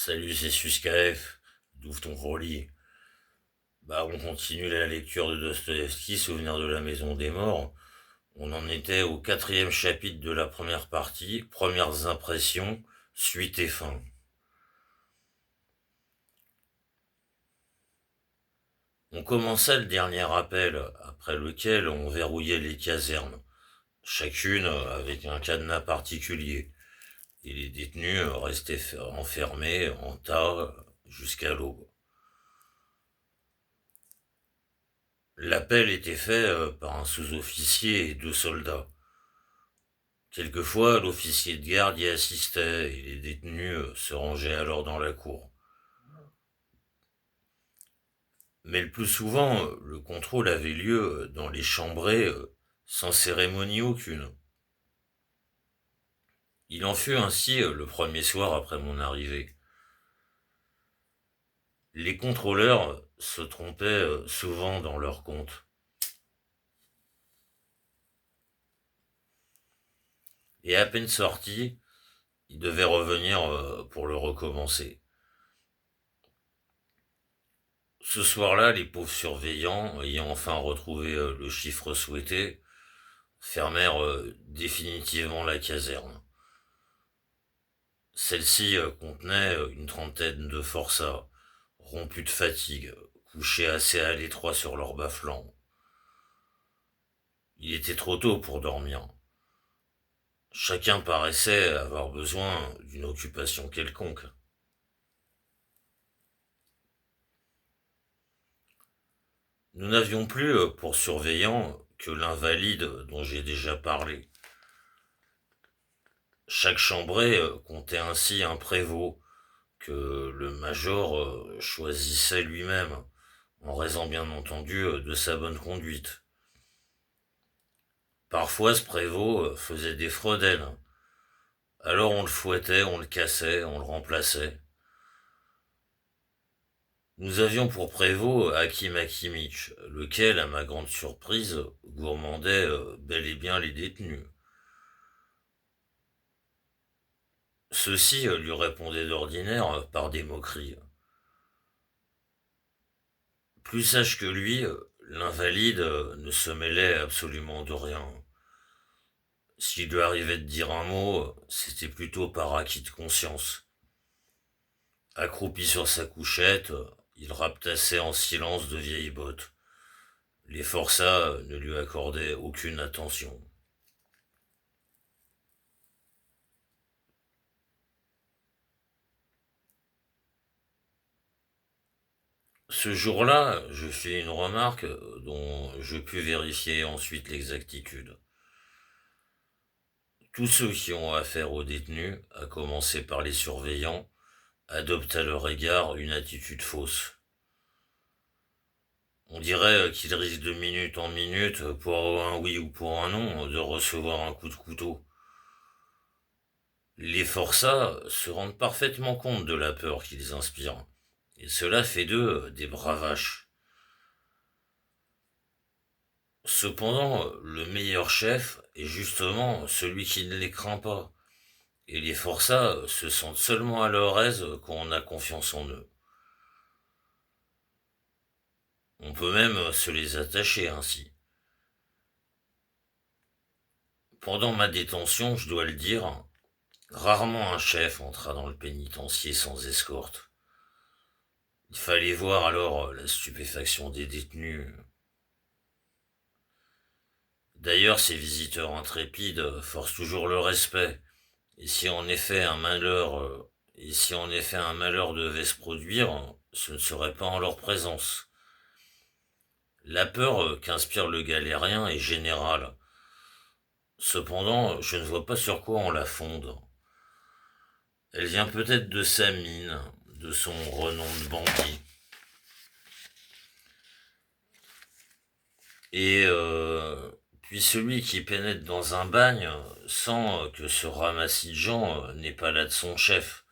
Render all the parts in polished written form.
Salut, c'est Suskaef. D'ouvre ton gros lit. On continue la lecture de Dostoïevski, Souvenir de la Maison des Morts. On en était au quatrième chapitre de la première partie, premières impressions, suite et fin. On commençait le dernier appel, après lequel on verrouillait les casernes, chacune avec un cadenas particulier, et les détenus restaient enfermés en tas jusqu'à l'aube. L'appel était fait par un sous-officier et deux soldats. Quelquefois, l'officier de garde y assistait et les détenus se rangeaient alors dans la cour. Mais le plus souvent, le contrôle avait lieu dans les chambrées sans cérémonie aucune. Il en fut ainsi le premier soir après mon arrivée. Les contrôleurs se trompaient souvent dans leurs comptes. Et à peine sortis, ils devaient revenir pour le recommencer. Ce soir-là, les pauvres surveillants, ayant enfin retrouvé le chiffre souhaité, fermèrent définitivement la caserne. Celle-ci contenait une trentaine de forçats, rompus de fatigue, couchés assez à l'étroit sur leurs bas-flancs. Il était trop tôt pour dormir. Chacun paraissait avoir besoin d'une occupation quelconque. Nous n'avions plus pour surveillant que l'invalide dont j'ai déjà parlé. Chaque chambrée comptait ainsi un prévôt que le major choisissait lui-même, en raison bien entendu de sa bonne conduite. Parfois ce prévôt faisait des fredaines. Alors on le fouettait, on le cassait, on le remplaçait. Nous avions pour prévôt Hakim Hakimich, lequel, à ma grande surprise, gourmandait bel et bien les détenus. Ceux-ci lui répondaient d'ordinaire par des moqueries. Plus sage que lui, l'invalide ne se mêlait absolument de rien. S'il lui arrivait de dire un mot, c'était plutôt par acquis de conscience. Accroupi sur sa couchette, il rapetassait en silence de vieilles bottes. Les forçats ne lui accordaient aucune attention. Ce jour-là, je fis une remarque dont je pus vérifier ensuite l'exactitude. Tous ceux qui ont affaire aux détenus, à commencer par les surveillants, adoptent à leur égard une attitude fausse. On dirait qu'ils risquent de minute en minute, pour un oui ou pour un non, de recevoir un coup de couteau. Les forçats se rendent parfaitement compte de la peur qu'ils inspirent, et cela fait d'eux des bravaches. Cependant, le meilleur chef est justement celui qui ne les craint pas, et les forçats se sentent seulement à leur aise quand on a confiance en eux. On peut même se les attacher ainsi. Pendant ma détention, je dois le dire, rarement un chef entra dans le pénitencier sans escorte. Il fallait voir alors la stupéfaction des détenus. D'ailleurs, ces visiteurs intrépides forcent toujours le respect, et si en effet un malheur devait se produire, ce ne serait pas en leur présence. La peur qu'inspire le galérien est générale. Cependant, je ne vois pas sur quoi on la fonde. Elle vient peut-être de sa mine, de son renom de bandit. Et puis celui qui pénètre dans un bagne sent que ce ramassis de gens n'est pas là de son chef.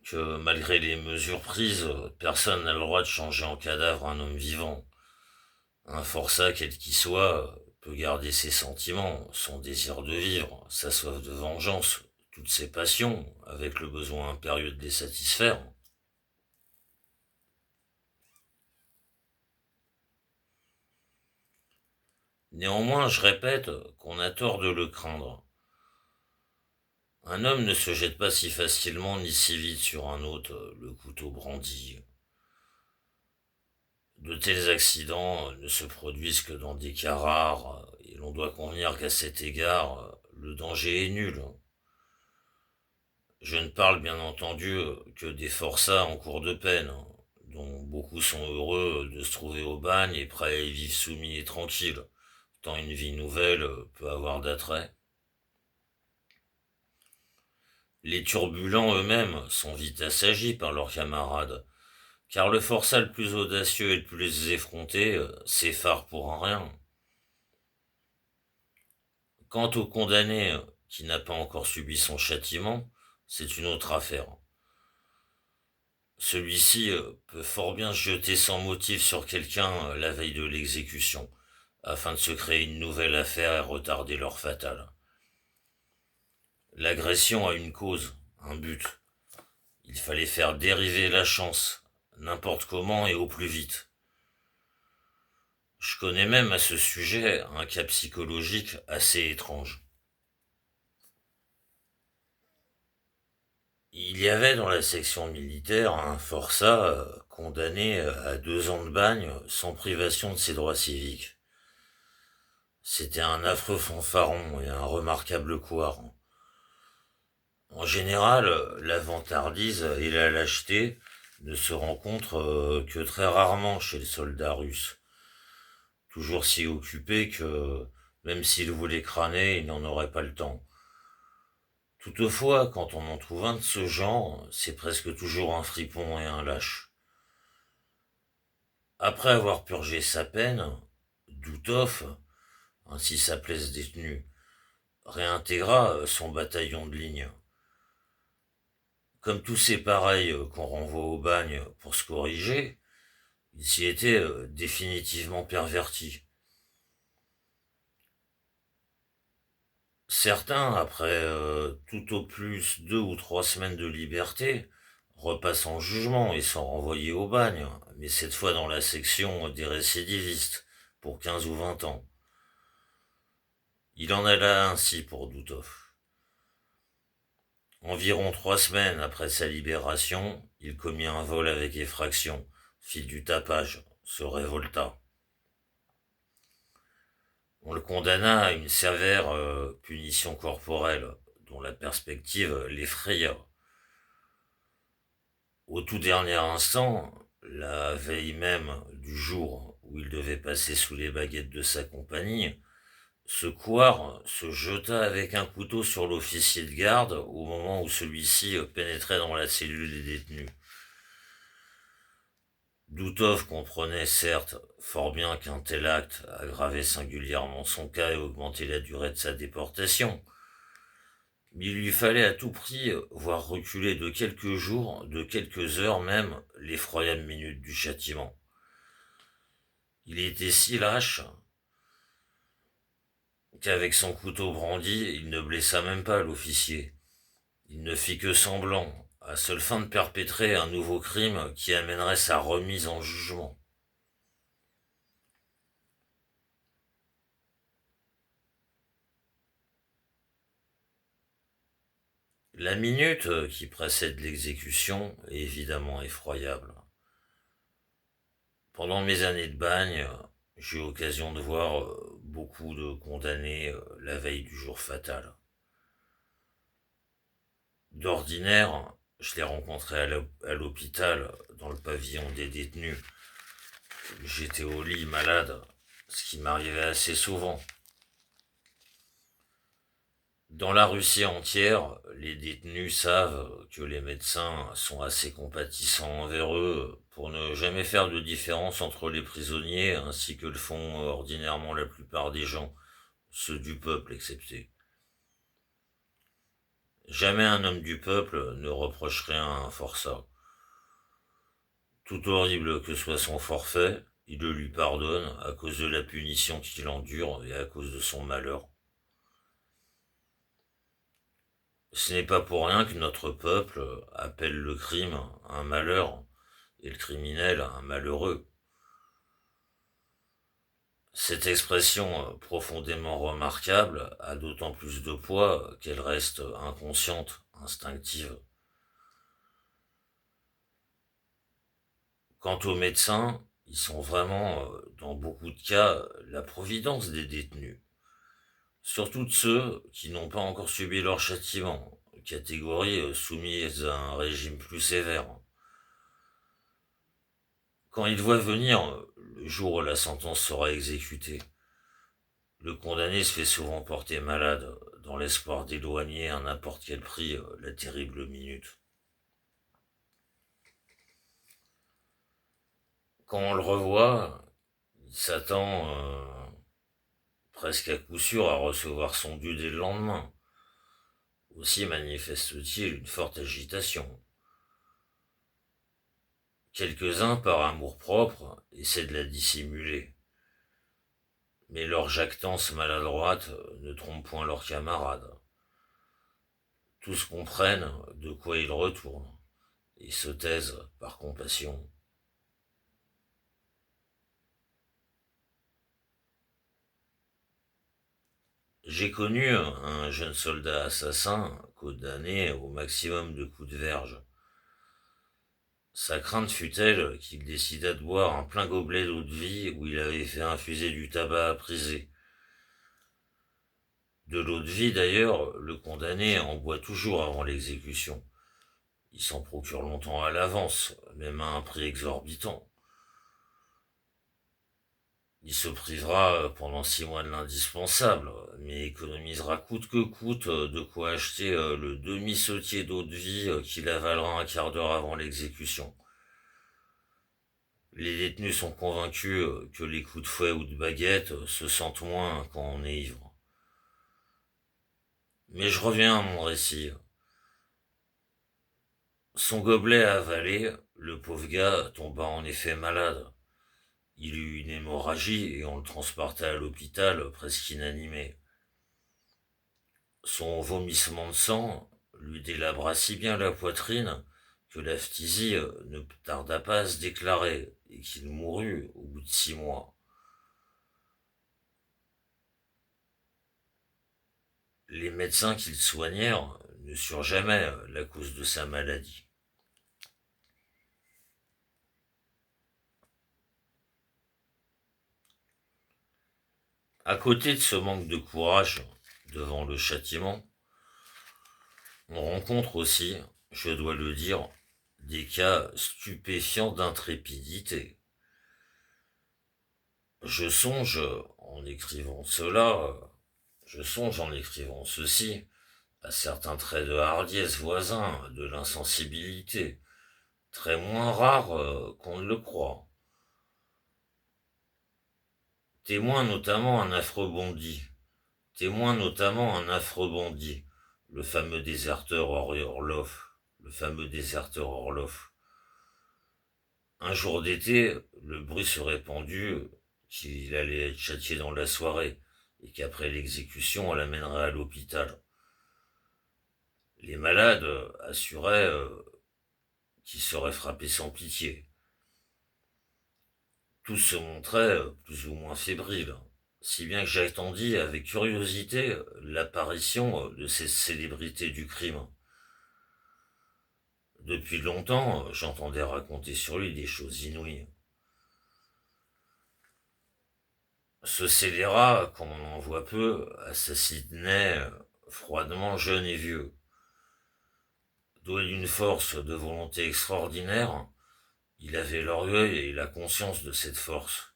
Que malgré les mesures prises, personne n'a le droit de changer en cadavre un homme vivant. Un forçat, quel qu'il soit, peut garder ses sentiments, son désir de vivre, sa soif de vengeance, toutes ses passions, avec le besoin impérieux de les satisfaire. Néanmoins, je répète qu'on a tort de le craindre. Un homme ne se jette pas si facilement ni si vite sur un autre, le couteau brandi. De tels accidents ne se produisent que dans des cas rares, et l'on doit convenir qu'à cet égard, le danger est nul. Je ne parle bien entendu que des forçats en cours de peine, dont beaucoup sont heureux de se trouver au bagne et prêts à y vivre soumis et tranquilles, tant une vie nouvelle peut avoir d'attrait. Les turbulents eux-mêmes sont vite assagis par leurs camarades, car le forçat le plus audacieux et le plus effronté s'effare pour un rien. Quant au condamné qui n'a pas encore subi son châtiment, c'est une autre affaire. Celui-ci peut fort bien se jeter sans motif sur quelqu'un la veille de l'exécution, afin de se créer une nouvelle affaire et retarder l'heure fatale. L'agression a une cause, un but. Il fallait faire dériver la chance, n'importe comment et au plus vite. Je connais même à ce sujet un cas psychologique assez étrange. Il y avait dans la section militaire un forçat condamné à 2 ans de bagne sans privation de ses droits civiques. C'était un affreux fanfaron et un remarquable couard. En général, la vantardise et la lâcheté ne se rencontrent que très rarement chez les soldats russes. Toujours si occupés que, même s'ils voulaient crâner, ils n'en auraient pas le temps. Toutefois, quand on en trouve un de ce genre, c'est presque toujours un fripon et un lâche. Après avoir purgé sa peine, Doutov, ainsi s'appelait ce détenu, réintégra son bataillon de ligne. Comme tous ces pareils qu'on renvoie au bagne pour se corriger, il s'y était définitivement perverti. Certains, après tout au plus 2 ou 3 semaines de liberté, repassent en jugement et sont renvoyés au bagne, mais cette fois dans la section des récidivistes, pour 15 ou 20 ans. Il en alla ainsi pour Doutov. Environ 3 semaines après sa libération, il commit un vol avec effraction, fit du tapage, se révolta. On le condamna à une sévère punition corporelle, dont la perspective l'effraya. Au tout dernier instant, la veille même du jour où il devait passer sous les baguettes de sa compagnie, ce couard se jeta avec un couteau sur l'officier de garde au moment où celui-ci pénétrait dans la cellule des détenus. Doutov comprenait certes fort bien qu'un tel acte aggravait singulièrement son cas et augmentait la durée de sa déportation, mais il lui fallait à tout prix voir reculer de quelques jours, de quelques heures même, l'effroyable minute du châtiment. Il était si lâche qu'avec son couteau brandi, il ne blessa même pas l'officier. Il ne fit que semblant, à seule fin de perpétrer un nouveau crime qui amènerait sa remise en jugement. La minute qui précède l'exécution est évidemment effroyable. Pendant mes années de bagne, j'ai eu l'occasion de voir beaucoup de condamnés la veille du jour fatal. D'ordinaire, je les rencontrais à l'hôpital, dans le pavillon des détenus. J'étais au lit malade, ce qui m'arrivait assez souvent. Dans la Russie entière, les détenus savent que les médecins sont assez compatissants envers eux pour ne jamais faire de différence entre les prisonniers ainsi que le font ordinairement la plupart des gens, ceux du peuple exceptés. Jamais un homme du peuple ne reproche rien à un forçat. Tout horrible que soit son forfait, il le lui pardonne à cause de la punition qu'il endure et à cause de son malheur. Ce n'est pas pour rien que notre peuple appelle le crime un malheur et le criminel un malheureux. Cette expression profondément remarquable a d'autant plus de poids qu'elle reste inconsciente, instinctive. Quant aux médecins, ils sont vraiment, dans beaucoup de cas, la providence des détenus. Surtout de ceux qui n'ont pas encore subi leur châtiment, catégorie soumise à un régime plus sévère. Quand ils voient venir le jour où la sentence sera exécutée, le condamné se fait souvent porter malade dans l'espoir d'éloigner à n'importe quel prix la terrible minute. Quand on le revoit, il s'attend presque à coup sûr à recevoir son dû dès le lendemain. Aussi manifeste-t-il une forte agitation. Quelques-uns, par amour-propre, essaient de la dissimuler. Mais leur jactance maladroite ne trompe point leurs camarades. Tous comprennent de quoi ils retournent et se taisent par compassion. J'ai connu un jeune soldat assassin condamné au maximum de coups de verge. Sa crainte fut telle qu'il décida de boire un plein gobelet d'eau-de-vie où il avait fait infuser du tabac à priser. De l'eau-de-vie d'ailleurs, le condamné en boit toujours avant l'exécution. Il s'en procure longtemps à l'avance, même à un prix exorbitant. Il se privera pendant 6 mois de l'indispensable, mais économisera coûte que coûte de quoi acheter le demi-sautier d'eau-de-vie qu'il avalera un quart d'heure avant l'exécution. Les détenus sont convaincus que les coups de fouet ou de baguette se sentent moins quand on est ivre. Mais je reviens à mon récit. Son gobelet avalé, le pauvre gars tomba en effet malade. Il eut une hémorragie et on le transporta à l'hôpital presque inanimé. Son vomissement de sang lui délabra si bien la poitrine que la phtisie ne tarda pas à se déclarer et qu'il mourut au bout de 6 mois. Les médecins qui le soignèrent ne surent jamais la cause de sa maladie. À côté de ce manque de courage devant le châtiment, on rencontre aussi, je dois le dire, des cas stupéfiants d'intrépidité. Je songe, en écrivant cela, je songe en écrivant ceci, à certains traits de hardiesse voisins de l'insensibilité, très moins rares qu'on ne le croit. Témoin notamment un affreux bandit, le fameux déserteur Orloff, Un jour d'été, le bruit se répandit qu'il allait être châtié dans la soirée et qu'après l'exécution, on l'amènerait à l'hôpital. Les malades assuraient qu'il serait frappé sans pitié. Tous se montraient plus ou moins fébriles, si bien que j'attendis avec curiosité l'apparition de ces célébrités du crime. Depuis longtemps, j'entendais raconter sur lui des choses inouïes. Ce scélérat, comme on en voit peu, assassinait froidement jeunes et vieux. Doué d'une force de volonté extraordinaire, il avait l'orgueil et la conscience de cette force.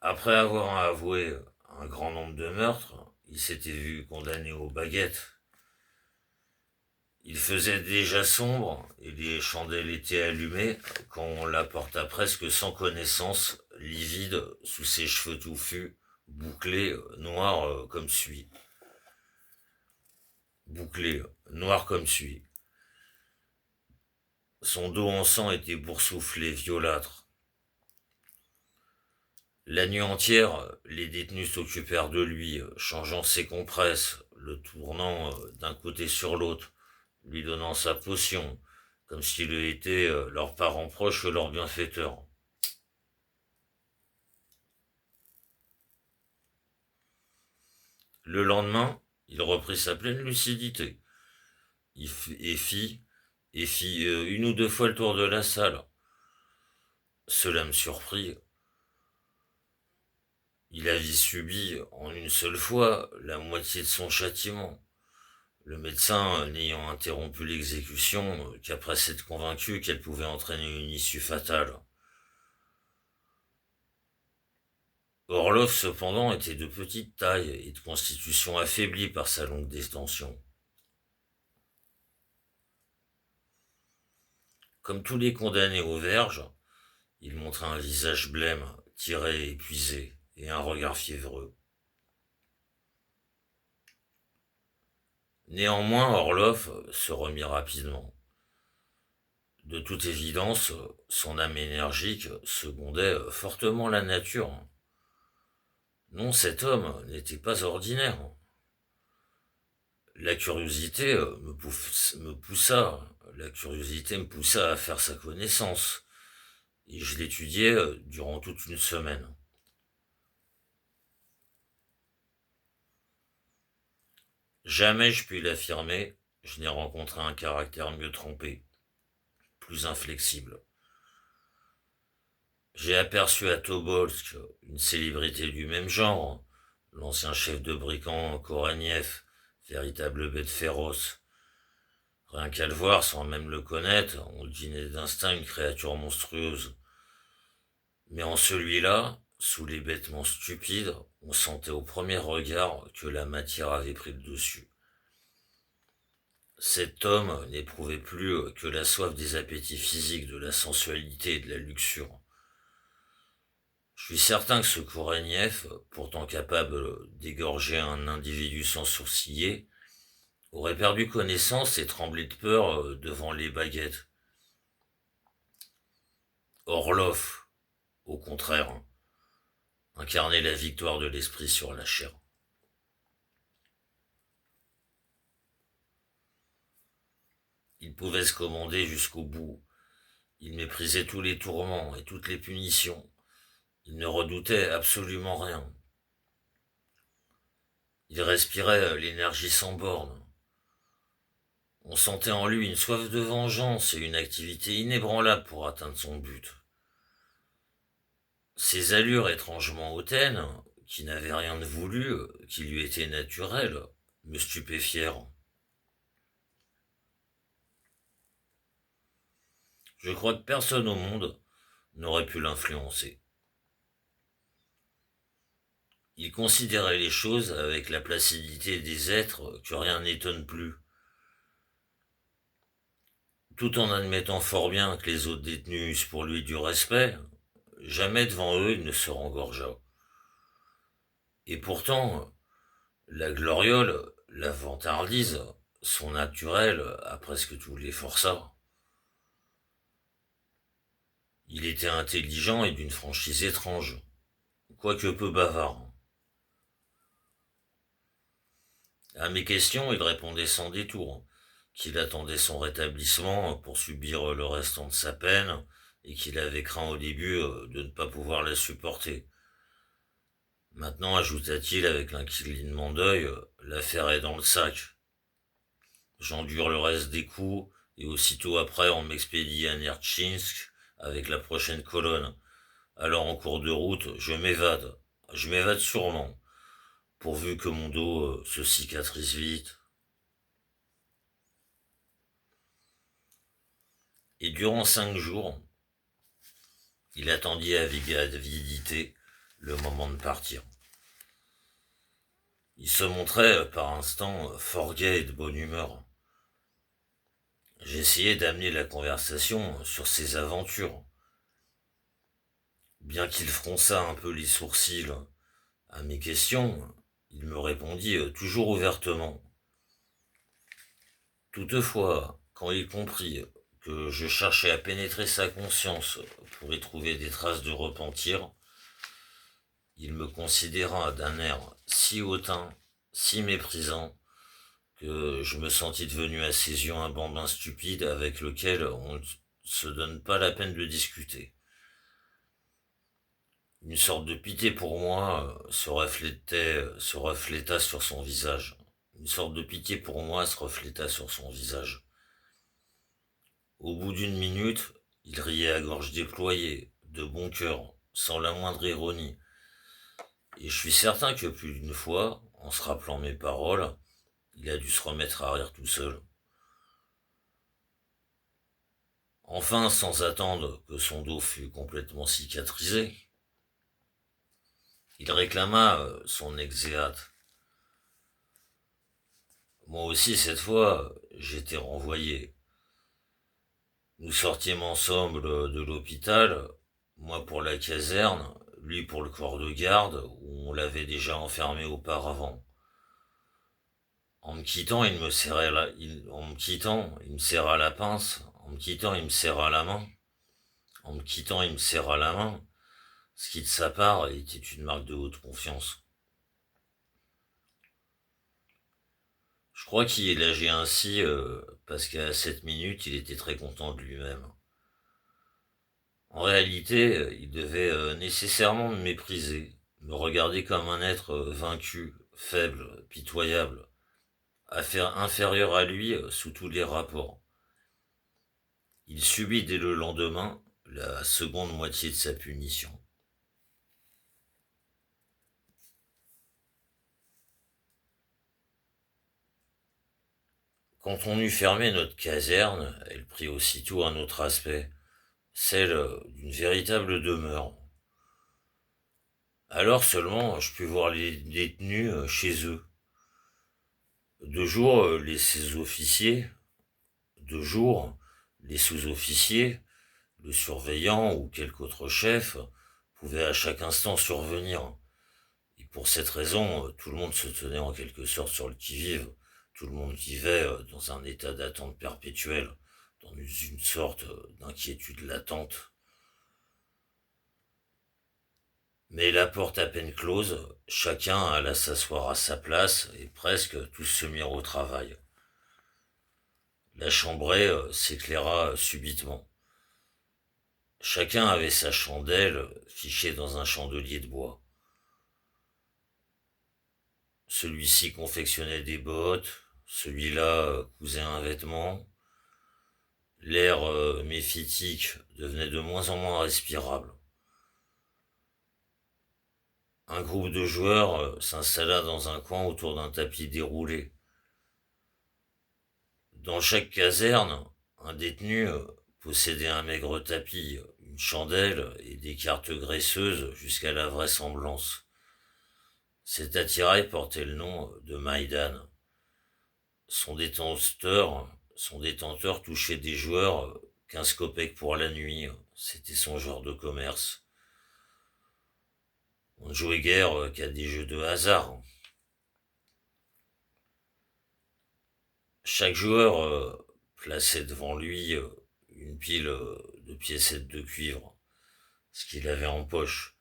Après avoir avoué un grand nombre de meurtres, il s'était vu condamné aux baguettes. Il faisait déjà sombre et les chandelles étaient allumées quand on l'apporta presque sans connaissance, livide, sous ses cheveux touffus, bouclés, noirs comme suie. Son dos en sang était boursouflé, violâtre. La nuit entière, les détenus s'occupèrent de lui, changeant ses compresses, le tournant d'un côté sur l'autre, lui donnant sa potion, comme s'il était leur parent proche ou leur bienfaiteur. Le lendemain, il reprit sa pleine lucidité. Et fit une ou deux fois le tour de la salle. Cela me surprit. Il avait subi en une seule fois la moitié de son châtiment, le médecin n'ayant interrompu l'exécution qu'après s'être convaincu qu'elle pouvait entraîner une issue fatale. Orlov, cependant, était de petite taille et de constitution affaiblie par sa longue détention. Comme tous les condamnés aux verges, il montrait un visage blême, tiré et épuisé, et un regard fiévreux. Néanmoins, Orlov se remit rapidement. De toute évidence, son âme énergique secondait fortement la nature. Non, cet homme n'était pas ordinaire. La curiosité me poussa à faire sa connaissance, et je l'étudiai durant toute une semaine. Jamais, je puis l'affirmer, je n'ai rencontré un caractère mieux trempé, plus inflexible. J'ai aperçu à Tobolsk une célébrité du même genre, l'ancien chef de brigands Koreniev, véritable bête féroce. Rien qu'à le voir, sans même le connaître, on devinait d'instinct une créature monstrueuse. Mais en celui-là, sous les bêtements stupides, on sentait au premier regard que la matière avait pris le dessus. Cet homme n'éprouvait plus que la soif des appétits physiques, de la sensualité et de la luxure. Je suis certain que ce Koureniev, pourtant capable d'égorger un individu sans sourciller, aurait perdu connaissance et tremblé de peur devant les baguettes. Orlov, au contraire, incarnait la victoire de l'esprit sur la chair. Il pouvait se commander jusqu'au bout. Il méprisait tous les tourments et toutes les punitions. Il ne redoutait absolument rien. Il respirait l'énergie sans borne. On sentait en lui une soif de vengeance et une activité inébranlable pour atteindre son but. Ses allures étrangement hautaines, qui n'avaient rien de voulu, qui lui étaient naturelles, me stupéfièrent. Je crois que personne au monde n'aurait pu l'influencer. Il considérait les choses avec la placidité des êtres que rien n'étonne plus, tout en admettant fort bien que les autres détenus eussent pour lui du respect. Jamais devant eux il ne se rengorgea. Et pourtant, la gloriole, la vantardise, son naturel à presque tous les forçats. Il était intelligent et d'une franchise étrange, quoique peu bavard. À mes questions, il répondait sans détour, qu'il attendait son rétablissement pour subir le restant de sa peine, et qu'il avait craint au début de ne pas pouvoir la supporter. Maintenant, ajouta-t-il avec un clignement d'œil, l'affaire est dans le sac. J'endure le reste des coups, et aussitôt après on m'expédie à Nertchinsk avec la prochaine colonne. Alors en cours de route, je m'évade. Je m'évade sûrement, pourvu que mon dos se cicatrise vite. Et durant 5 jours, il attendit avec avidité le moment de partir. Il se montrait par instants fort gai et de bonne humeur. J'essayais d'amener la conversation sur ses aventures. Bien qu'il fronçât un peu les sourcils à mes questions, il me répondit toujours ouvertement. Toutefois, quand il comprit que je cherchais à pénétrer sa conscience pour y trouver des traces de repentir, Il me considéra d'un air si hautain, si méprisant, que je me sentis devenu à ses yeux un bambin stupide avec lequel on ne se donne pas la peine de discuter. Une sorte de pitié pour moi se refléta sur son visage. Une sorte de pitié pour moi se refléta sur son visage. Au bout d'une minute, il riait à gorge déployée, de bon cœur, sans la moindre ironie. Et je suis certain que plus d'une fois, en se rappelant mes paroles, il a dû se remettre à rire tout seul. Enfin, sans attendre que son dos fût complètement cicatrisé, il réclama son exéate. Moi aussi, cette fois, j'étais renvoyé. Nous sortîmes ensemble de l'hôpital, moi pour la caserne, lui pour le corps de garde, où on l'avait déjà enfermé auparavant. En me quittant, en me quittant, il me serra la pince. En me quittant, il me serra la main. En me quittant, il me serra la main, ce qui de sa part était une marque de haute confiance. Je crois qu'il agit ainsi parce qu'à cette minute, il était très content de lui-même. En réalité, il devait nécessairement me mépriser, me regarder comme un être vaincu, faible, pitoyable, inférieur à lui sous tous les rapports. Il subit dès le lendemain la seconde moitié de sa punition. Quand on eut fermé notre caserne, elle prit aussitôt un autre aspect, celle d'une véritable demeure. Alors seulement je pus voir les détenus chez eux. De jour, les sous-officiers, de jour, les sous-officiers, le surveillant ou quelque autre chef pouvaient à chaque instant survenir. Et pour cette raison, tout le monde se tenait en quelque sorte sur le qui-vive. Tout le monde vivait dans un état d'attente perpétuelle, dans une sorte d'inquiétude latente. Mais la porte à peine close, chacun alla s'asseoir à sa place et presque tous se mirent au travail. La chambrée s'éclaira subitement. Chacun avait sa chandelle fichée dans un chandelier de bois. Celui-ci confectionnait des bottes, celui-là cousait un vêtement. L'air méphitique devenait de moins en moins respirable. Un groupe de joueurs s'installa dans un coin autour d'un tapis déroulé. Dans chaque caserne, un détenu possédait un maigre tapis, une chandelle et des cartes graisseuses jusqu'à la vraisemblance. Cet attirail portait le nom de Maïdan. Son détenteur, son détenteur touchait des joueurs 15 kopecks pour la nuit. C'était son genre de commerce. On ne jouait guère qu'à des jeux de hasard. Chaque joueur plaçait devant lui une pile de piécettes de cuivre, ce qu'il avait en poche,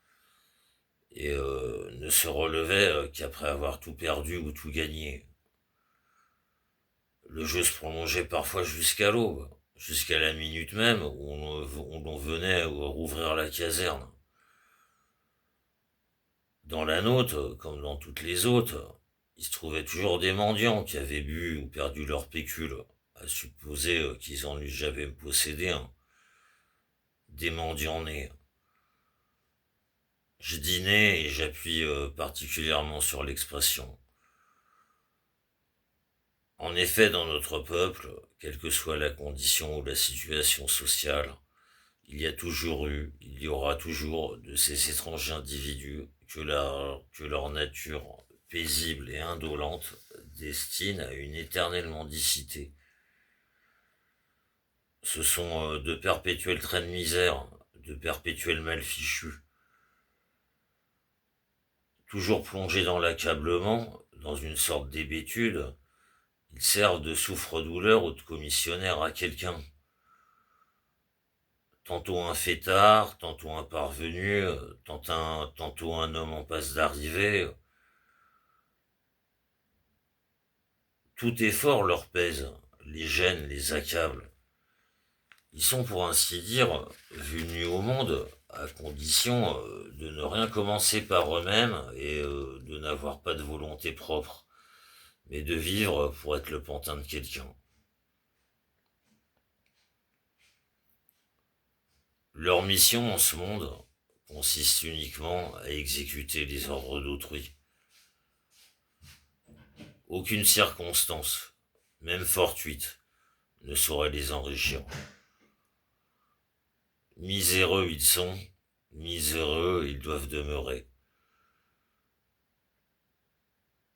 et ne se relevait qu'après avoir tout perdu ou tout gagné. Le jeu se prolongeait parfois jusqu'à l'aube, jusqu'à la minute même où on venait rouvrir la caserne. Dans la nôtre, comme dans toutes les autres, il se trouvait toujours des mendiants qui avaient bu ou perdu leur pécule, à supposer qu'ils en eussent jamais possédé un. Des mendiants nés. Je dînais et j'appuie particulièrement sur l'expression. En effet, dans notre peuple, quelle que soit la condition ou la situation sociale, il y a toujours eu, il y aura toujours de ces étranges individus que leur nature paisible et indolente destine à une éternelle mendicité. Ce sont de perpétuels traits de misère, de perpétuels mal fichus, toujours plongés dans l'accablement, dans une sorte d'hébétude. Ils servent de souffre-douleur ou de commissionnaire à quelqu'un. Tantôt un fêtard, tantôt un parvenu, tantôt un homme en passe d'arriver. Tout effort leur pèse, les gêne, les accable. Ils sont pour ainsi dire venus au monde à condition de ne rien commencer par eux-mêmes et de n'avoir pas de volonté propre, mais de vivre pour être le pantin de quelqu'un. Leur mission en ce monde consiste uniquement à exécuter les ordres d'autrui. Aucune circonstance, même fortuite, ne saurait les enrichir. Miséreux ils sont, miséreux ils doivent demeurer.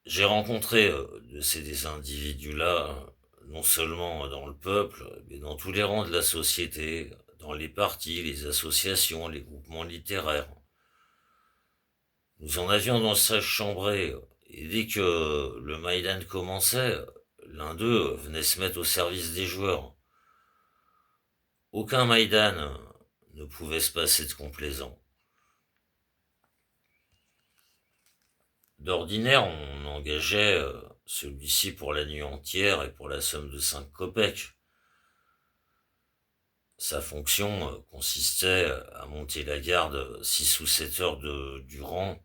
J'ai rencontré des individus-là, non seulement dans le peuple, mais dans tous les rangs de la société, dans les partis, les associations, les groupements littéraires. Nous en avions dans le sage chambré, et dès que le Maïdan commençait, l'un d'eux venait se mettre au service des joueurs. Aucun Maïdan ne pouvait se passer de complaisant. D'ordinaire, on engageait celui-ci pour la nuit entière et pour la somme de 5 kopecks. Sa fonction consistait à monter la garde 6 ou 7 heures durant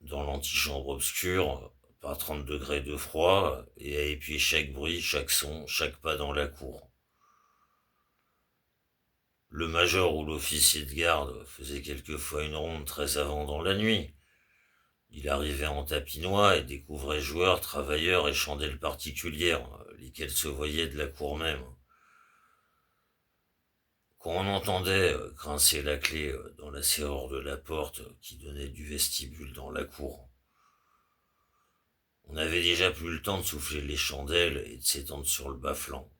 dans l'antichambre obscure par 30 degrés de froid et à épier chaque bruit, chaque son, chaque pas dans la cour. Le major ou l'officier de garde faisait quelquefois une ronde très avant dans la nuit. Il arrivait en tapinois et découvrait joueurs, travailleurs et chandelles particulières, lesquels se voyaient de la cour même. Quand on entendait grincer la clé dans la serrure de la porte qui donnait du vestibule dans la cour, on n'avait déjà plus le temps de souffler les chandelles et de s'étendre sur le bas-flanc.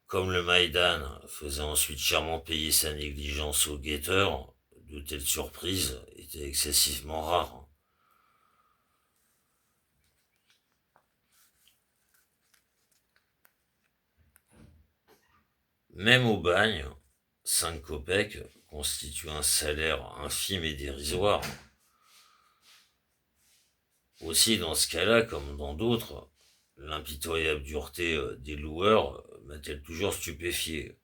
Comme le Maïdan faisait ensuite chèrement payer sa négligence aux guetteurs, de telles surprises étaient excessivement rares. Même au bagne, 5 kopecks constituent un salaire infime et dérisoire. Aussi, dans ce cas-là, comme dans d'autres, l'impitoyable dureté des loueurs m'a-t-elle toujours stupéfié.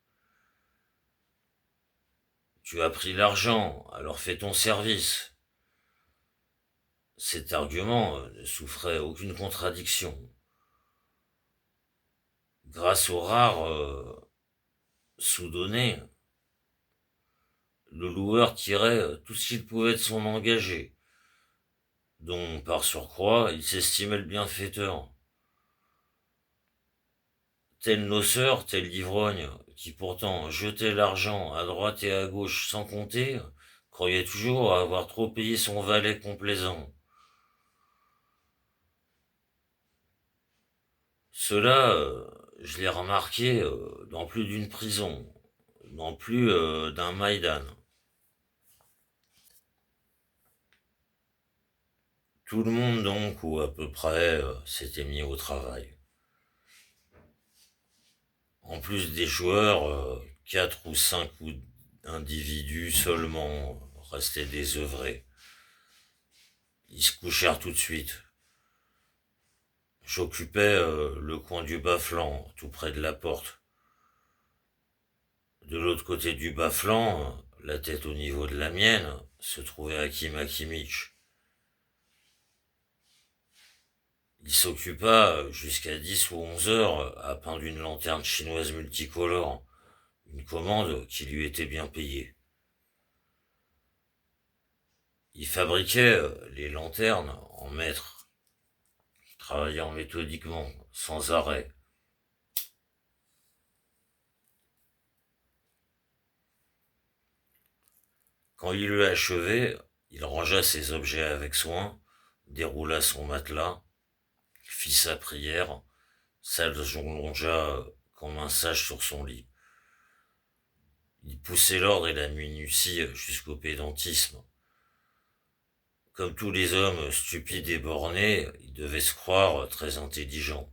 Tu as pris l'argent, alors fais ton service. Cet argument ne souffrait aucune contradiction. Grâce aux rares sous-donnés, le loueur tirait tout ce qu'il pouvait de son engagé, dont, par surcroît, il s'estimait le bienfaiteur. Tel noceur, tel l'ivrogne, qui pourtant jetait l'argent à droite et à gauche sans compter, croyait toujours avoir trop payé son valet complaisant. Cela, je l'ai remarqué dans plus d'une prison, dans plus d'un Maïdan. Tout le monde donc, ou à peu près, s'était mis au travail. En plus des joueurs, 4 ou 5 individus seulement restaient désœuvrés. Ils se couchèrent tout de suite. J'occupais le coin du bas-flanc, tout près de la porte. De l'autre côté du bas-flanc, la tête au niveau de la mienne, se trouvait Hakim Hakimich. Il s'occupa jusqu'à 10 ou 11 heures à peindre une lanterne chinoise multicolore, une commande qui lui était bien payée. Il fabriquait les lanternes en maître, travaillant méthodiquement, sans arrêt. Quand il eut achevé, il rangea ses objets avec soin, déroula son matelas, fit sa prière, s'allongea comme un sage sur son lit. Il poussait l'ordre et la minutie jusqu'au pédantisme. Comme tous les hommes stupides et bornés, il devait se croire très intelligent.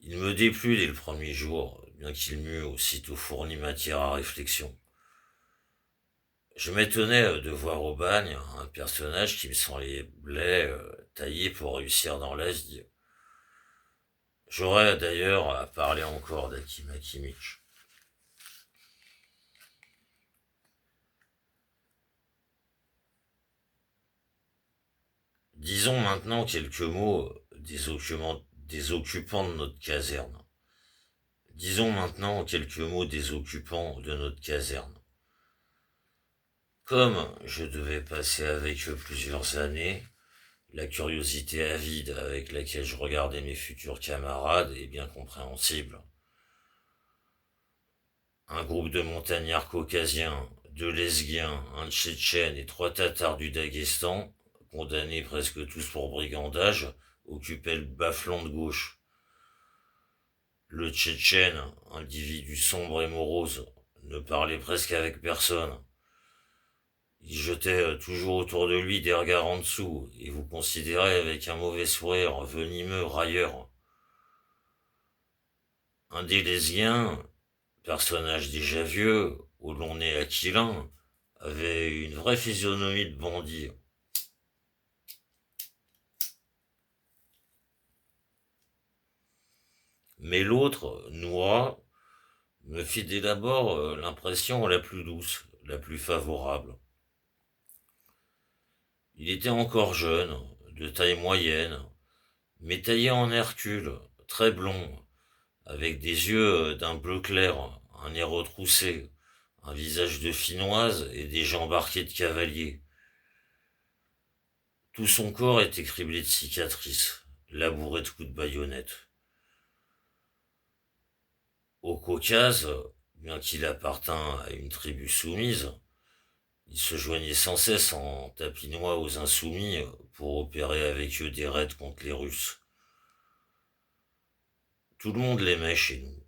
Il me déplut dès le premier jour bien qu'il m'eût aussitôt fourni matière à réflexion. Je m'étonnais de voir au bagne un personnage qui me semblait taillé pour réussir dans la vie. J'aurais d'ailleurs à parler encore d'Hakim Hakimić. Disons maintenant quelques mots des occupants de notre caserne. Disons maintenant quelques mots des occupants de notre caserne. Comme je devais passer avec eux plusieurs années, la curiosité avide avec laquelle je regardais mes futurs camarades est bien compréhensible. Un groupe de montagnards caucasiens, deux lesguiens, un tchétchène et trois tatars du Daghestan, condamnés presque tous pour brigandage, occupaient le bas-flanc de gauche. Le tchétchène, individu sombre et morose, ne parlait presque avec personne. Il jetait toujours autour de lui des regards en dessous et vous considérait avec un mauvais sourire, venimeux, railleur. Un des lesguiens, personnage déjà vieux, au long nez aquilin, avait une vraie physionomie de bandit. Mais l'autre, Noah, me fit dès d'abord l'impression la plus douce, la plus favorable. Il était encore jeune, de taille moyenne, mais taillé en Hercule, très blond, avec des yeux d'un bleu clair, un nez retroussé, un visage de Finnoise et des jambes arquées de cavalier. Tout son corps était criblé de cicatrices, labouré de coups de baïonnette. Au Caucase, bien qu'il appartint à une tribu soumise, il se joignait sans cesse en tapinois aux insoumis pour opérer avec eux des raids contre les Russes. Tout le monde l'aimait chez nous.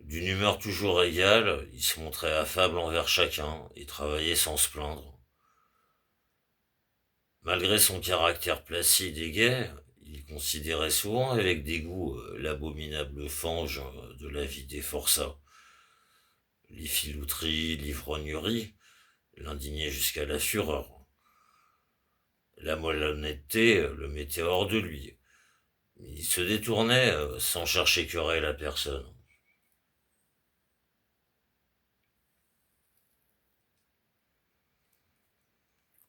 D'une humeur toujours égale, il se montrait affable envers chacun et travaillait sans se plaindre. Malgré son caractère placide et gai, il considérait souvent avec dégoût l'abominable fange de la vie des forçats. Les filouteries, l'ivrognerie l'indignaient jusqu'à la fureur. La malhonnêteté le mettait hors de lui. Il se détournait sans chercher querelle à personne.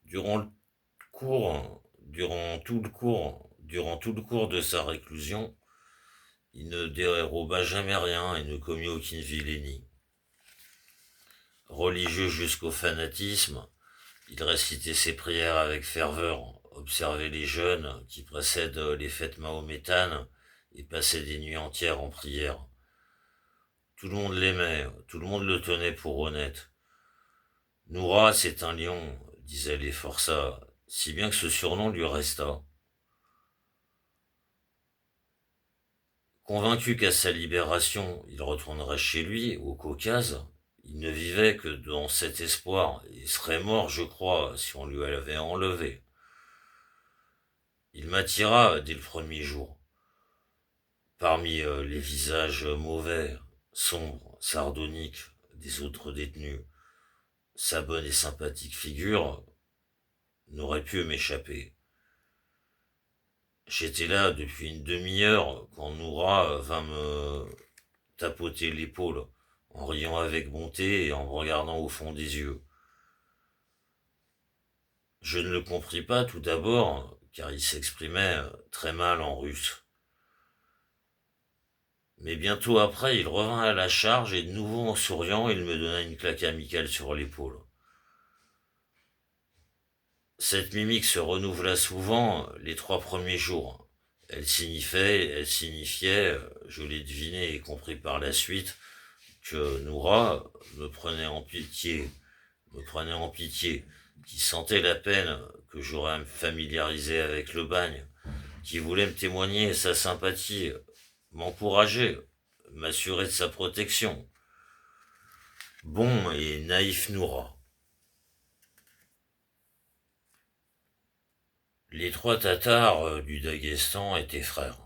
Durant le durant tout le cours de sa réclusion, il ne déroba jamais rien et ne commit aucune vilainie. Religieux jusqu'au fanatisme, il récitait ses prières avec ferveur, observait les jeûnes qui précèdent les fêtes mahométanes et passait des nuits entières en prière. Tout le monde l'aimait, tout le monde le tenait pour honnête. Noura, c'est un lion, disaient les forçats, si bien que ce surnom lui resta. Convaincu qu'à sa libération, il retournerait chez lui, au Caucase, il ne vivait que dans cet espoir, et serait mort, je crois, si on lui l'avait enlevé. Il m'attira dès le premier jour. Parmi les visages mauvais, sombres, sardoniques des autres détenus, sa bonne et sympathique figure n'aurait pu m'échapper. J'étais là depuis une demi-heure quand Noura vint me tapoter l'épaule, en riant avec bonté et en me regardant au fond des yeux. Je ne le compris pas tout d'abord, car il s'exprimait très mal en russe. Mais bientôt après, il revint à la charge et de nouveau en souriant, il me donna une claque amicale sur l'épaule. Cette mimique se renouvela souvent les 3 premiers jours. Elle signifiait, je l'ai deviné et compris par la suite, que Noura me prenait en pitié, qui sentait la peine que j'aurais à me familiariser avec le bagne, qui voulait me témoigner sa sympathie, m'encourager, m'assurer de sa protection. Bon et naïf Noura. Les 3 Tatars du Daghestan étaient frères.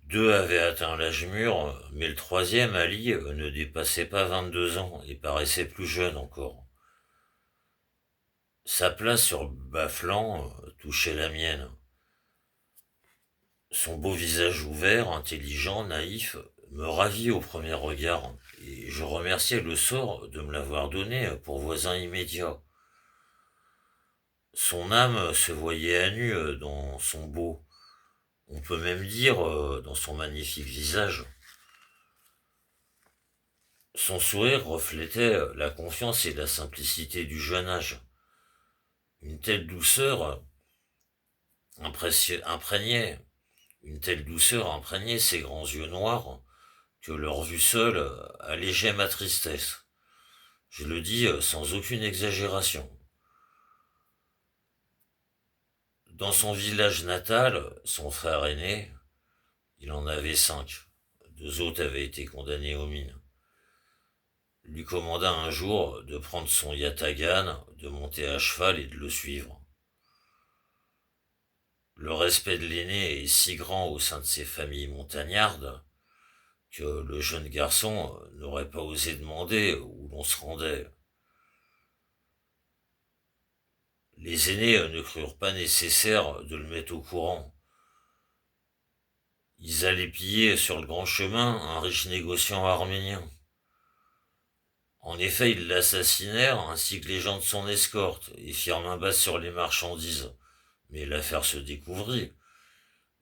Deux avaient atteint l'âge mûr, mais le troisième, Ali, ne dépassait pas 22 ans et paraissait plus jeune encore. Sa place sur le bas-flanc touchait la mienne. Son beau visage ouvert, intelligent, naïf, me ravit au premier regard, et je remerciais le sort de me l'avoir donné pour voisin immédiat. Son âme se voyait à nu dans son beau, on peut même dire dans son magnifique visage. Son sourire reflétait la confiance et la simplicité du jeune âge. Une telle douceur imprégnait, une telle douceur imprégnait ses grands yeux noirs que leur vue seule allégeait ma tristesse. Je le dis sans aucune exagération. Dans son village natal, son frère aîné, il en avait 5. Deux autres avaient été condamnés aux mines. Lui commanda un jour de prendre son yatagan, de monter à cheval et de le suivre. Le respect de l'aîné est si grand au sein de ces familles montagnardes que le jeune garçon n'aurait pas osé demander où l'on se rendait. Les aînés ne crurent pas nécessaire de le mettre au courant. Ils allaient piller sur le grand chemin un riche négociant arménien. En effet, ils l'assassinèrent ainsi que les gens de son escorte et firent main basse sur les marchandises. Mais l'affaire se découvrit.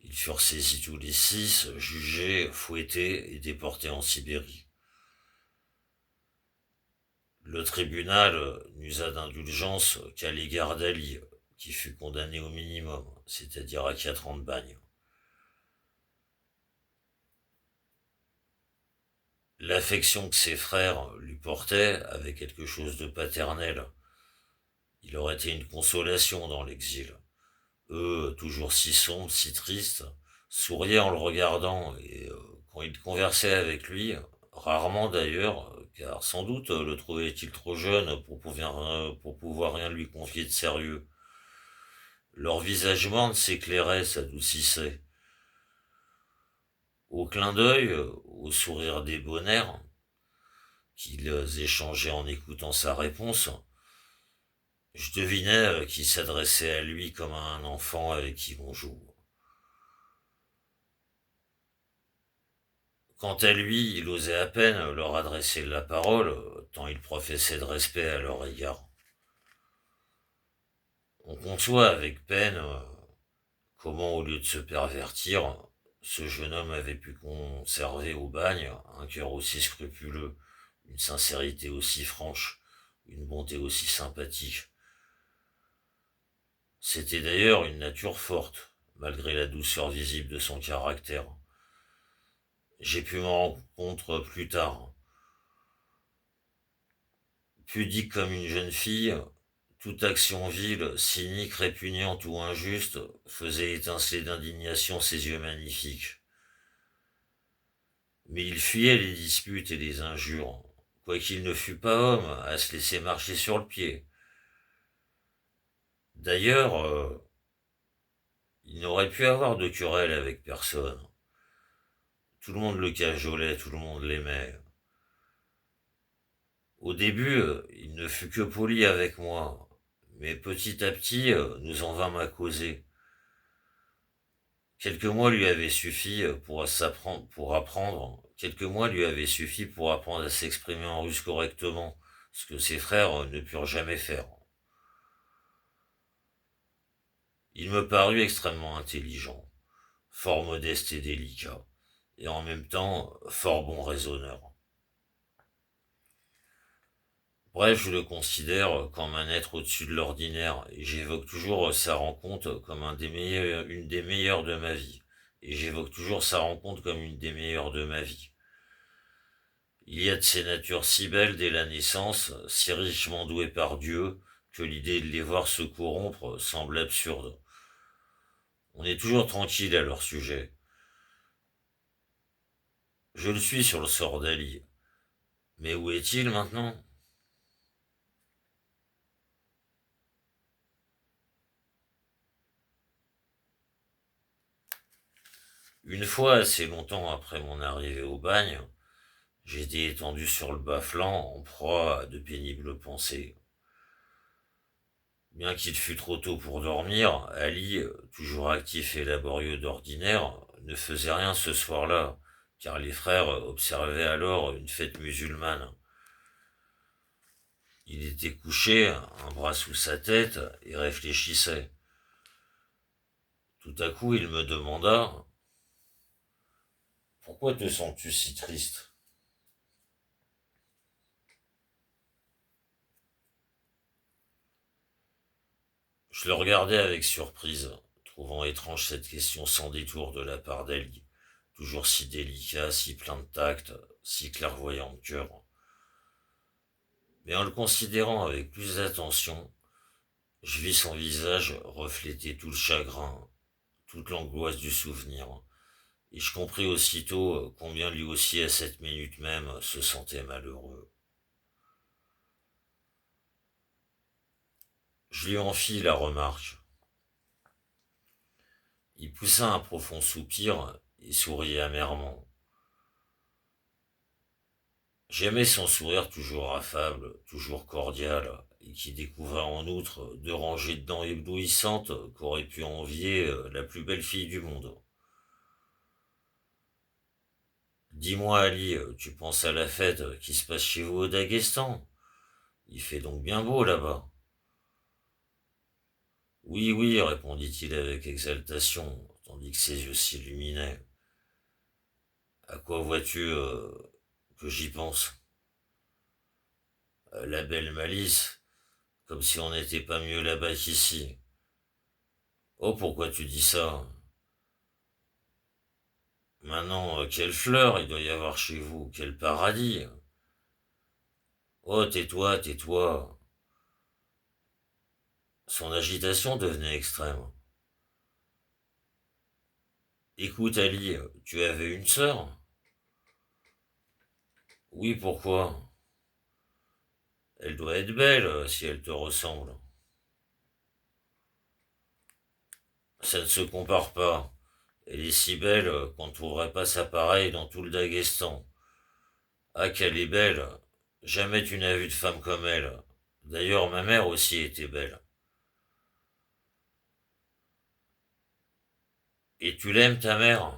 Ils furent saisis tous les 6, jugés, fouettés et déportés en Sibérie. Le tribunal n'usa d'indulgence qu'à l'égard d'Ali, qui fut condamné au minimum, c'est-à-dire à 4 ans de bagne. L'affection que ses frères lui portaient avait quelque chose de paternel. Il aurait été une consolation dans l'exil. Eux, toujours si sombres, si tristes, souriaient en le regardant, et quand il conversait avec lui, rarement d'ailleurs, car sans doute le trouvait-il trop jeune pour pouvoir rien lui confier de sérieux. Leur visage morne s'éclairait, s'adoucissait. Au clin d'œil, au sourire débonnaire, qu'ils échangeaient en écoutant sa réponse, je devinais qu'il s'adressait à lui comme à un enfant avec qui l'on joue. Quant à lui, il osait à peine leur adresser la parole, tant il professait de respect à leur égard. On conçoit avec peine comment, au lieu de se pervertir, ce jeune homme avait pu conserver au bagne un cœur aussi scrupuleux, une sincérité aussi franche, une bonté aussi sympathique. C'était d'ailleurs une nature forte, malgré la douceur visible de son caractère. J'ai pu m'en rendre compte plus tard. Pudique comme une jeune fille, toute action vile, cynique, répugnante ou injuste faisait étinceler d'indignation ses yeux magnifiques. Mais il fuyait les disputes et les injures, quoiqu'il ne fût pas homme à se laisser marcher sur le pied. D'ailleurs, il n'aurait pu avoir de querelle avec personne. Tout le monde le cajolait, tout le monde l'aimait. Au début, il ne fut que poli avec moi, mais petit à petit, nous en vînmes à causer. Quelques mois lui avaient suffi pour apprendre à s'exprimer en russe correctement, ce que ses frères ne purent jamais faire. Il me parut extrêmement intelligent, fort modeste et délicat, et en même temps fort bon raisonneur. Bref, je le considère comme un être au-dessus de l'ordinaire, et j'évoque toujours sa rencontre comme une des meilleures de ma vie. Et j'évoque toujours sa rencontre comme une des meilleures de ma vie. Il y a de ces natures si belles dès la naissance, si richement douées par Dieu, que l'idée de les voir se corrompre semble absurde. On est toujours tranquille à leur sujet. Je le suis sur le sort d'Ali. Mais où est-il maintenant ? Une fois, assez longtemps après mon arrivée au bagne, j'étais étendu sur le bas-flanc en proie à de pénibles pensées. Bien qu'il fût trop tôt pour dormir, Ali, toujours actif et laborieux d'ordinaire, ne faisait rien ce soir-là, car les frères observaient alors une fête musulmane. Il était couché, un bras sous sa tête, et réfléchissait. Tout à coup, il me demanda: Pourquoi te sens-tu si triste? Je le regardais avec surprise, trouvant étrange cette question sans détour de la part d'Ali, toujours si délicat, si plein de tact, si clairvoyant de cœur. Mais en le considérant avec plus d'attention, je vis son visage refléter tout le chagrin, toute l'angoisse du souvenir, et je compris aussitôt combien lui aussi à cette minute même se sentait malheureux. Je lui en fis la remarque. Il poussa un profond soupir et sourit amèrement. J'aimais son sourire toujours affable, toujours cordial, et qui découvrait en outre deux rangées de dents éblouissantes qu'aurait pu envier la plus belle fille du monde. Dis-moi, Ali, tu penses à la fête qui se passe chez vous au Daghestan? Il fait donc bien beau là-bas. Oui, oui, répondit-il avec exaltation, tandis que ses yeux s'illuminaient. À quoi vois-tu que j'y pense? La belle Malice, comme si on n'était pas mieux là-bas qu'ici. Oh, pourquoi tu dis ça? Maintenant, quelle fleur il doit y avoir chez vous, quel paradis. Oh, tais-toi, tais-toi. Son agitation devenait extrême. Écoute, Ali, tu avais une sœur? Oui, pourquoi? Elle doit être belle si elle te ressemble. Ça ne se compare pas. Elle est si belle qu'on ne trouverait pas sa pareille dans tout le Daghestan. Ah, qu'elle est belle. Jamais tu n'as vu de femme comme elle. D'ailleurs, ma mère aussi était belle. Et tu l'aimes, ta mère?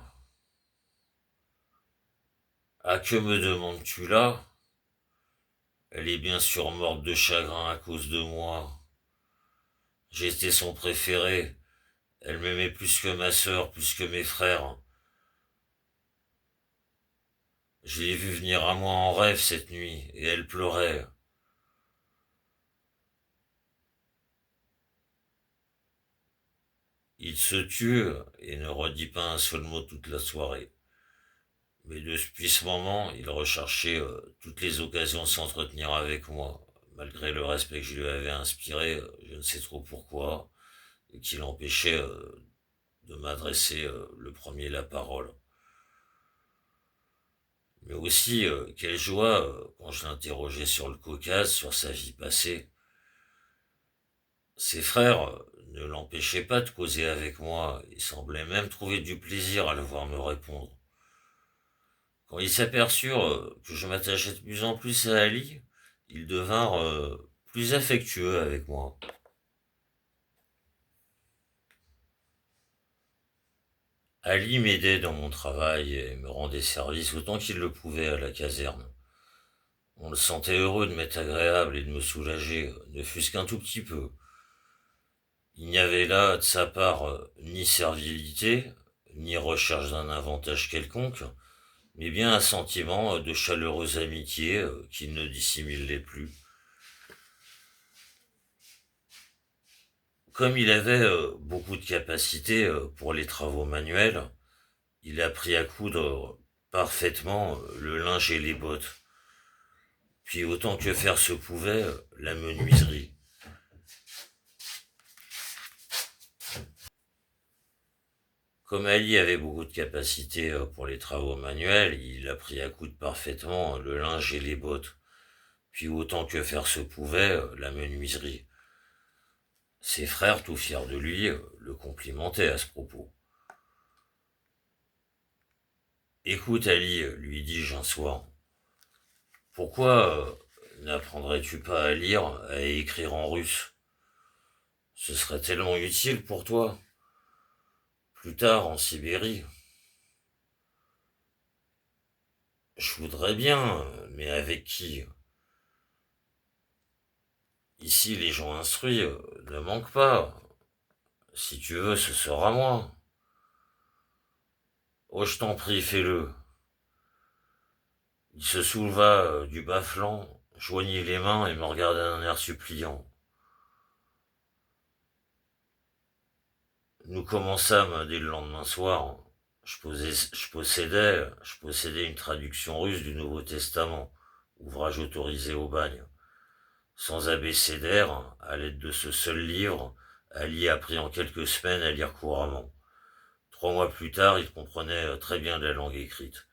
Ah, que me demandes-tu là? Elle est bien sûr morte de chagrin à cause de moi. J'étais son préféré. Elle m'aimait plus que ma sœur, plus que mes frères. Je l'ai vue venir à moi en rêve cette nuit, et elle pleurait. Il se tut et ne redit pas un seul mot toute la soirée. Mais depuis ce moment, il recherchait toutes les occasions de s'entretenir avec moi, malgré le respect que je lui avais inspiré, je ne sais trop pourquoi, et qui l'empêchait de m'adresser le premier la parole. Mais aussi, quelle joie quand je l'interrogeais sur le Caucase, sur sa vie passée. Ses frères ne l'empêchaient pas de causer avec moi et semblaient même trouver du plaisir à le voir me répondre. Quand ils s'aperçurent que je m'attachais de plus en plus à Ali, ils devinrent plus affectueux avec moi. Ali m'aidait dans mon travail et me rendait service autant qu'il le pouvait à la caserne. On le sentait heureux de m'être agréable et de me soulager, ne fût-ce qu'un tout petit peu. Il n'y avait là de sa part ni servilité, ni recherche d'un avantage quelconque, mais bien un sentiment de chaleureuse amitié qu'il ne dissimulait plus. Comme il avait beaucoup de capacité pour les travaux manuels, il apprit à coudre parfaitement le linge et les bottes, puis autant que faire se pouvait, la menuiserie. Comme Ali avait beaucoup de capacité pour les travaux manuels, il apprit à coudre parfaitement le linge et les bottes, puis autant que faire se pouvait, la menuiserie. Ses frères, tout fiers de lui, le complimentaient à ce propos. Écoute, Ali, lui dis-je un soir, pourquoi n'apprendrais-tu pas à lire, à écrire en russe? Ce serait tellement utile pour toi, plus tard en Sibérie. Je voudrais bien, mais avec qui? Ici, les gens instruits ne manquent pas. Si tu veux, ce sera moi. Oh, je t'en prie, fais-le. Il se souleva du bas-flanc, joignit les mains et me regarda d'un air suppliant. Nous commençâmes dès le lendemain soir. Je possédais une traduction russe du Nouveau Testament, ouvrage autorisé au bagne. Sans abécédaire, à l'aide de ce seul livre, Ali apprit en quelques semaines à lire couramment. 3 mois plus tard, il comprenait très bien la langue écrite.